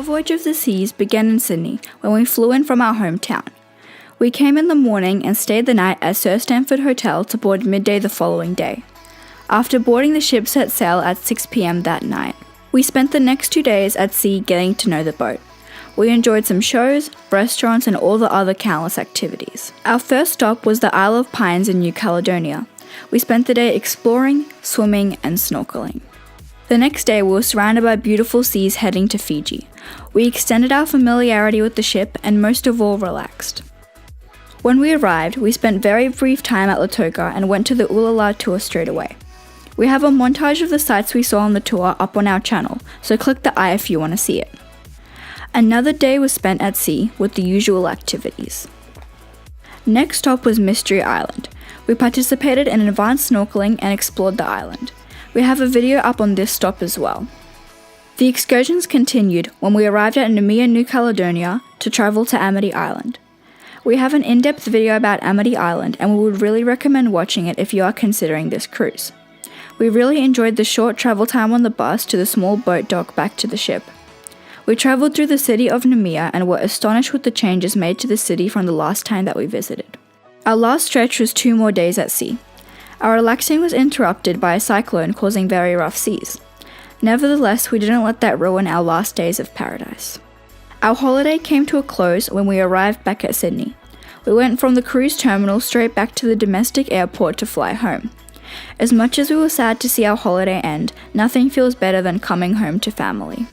voyage of the seas began in Sydney when we flew in from our hometown. We came in the morning and stayed the night at Sir Stamford Hotel to board midday the following day. After boarding, the ship set sail at 6 p.m. that night. We spent the next 2 days at sea getting to know the boat. We enjoyed some shows, restaurants, and all the other countless activities. Our first stop was the Isle of Pines in New Caledonia. We spent the day exploring, swimming, and snorkeling. The next day we were surrounded by beautiful seas heading to Fiji. We extended our familiarity with the ship and most of all relaxed. When we arrived, we spent very brief time at LAUTOKA and went to the Ulala tour straight away. We have a montage of the sights we saw on the tour up on our channel, so click the I if you want to see it. Another day was spent at sea with the usual activities. Next stop was Mystery Island. We participated in advanced snorkeling and explored the island. We have a video up on this stop as well. The excursions continued when we arrived at Namia, New Caledonia to travel to Amity Island. We have an in-depth video about Amity Island and we would really recommend watching it if you are considering this cruise. We really enjoyed the short travel time on the bus to the small boat dock back to the ship. We travelled through the city of Namia and were astonished with the changes made to the city from the last time that we visited. Our last stretch was 2 more days at sea. Our relaxing was interrupted by a cyclone causing very rough seas. Nevertheless, we didn't let that ruin our last days of paradise. Our holiday came to a close when we arrived back at Sydney. We went from the cruise terminal straight back to the domestic airport to fly home. As much as we were sad to see our holiday end, nothing feels better than coming home to family.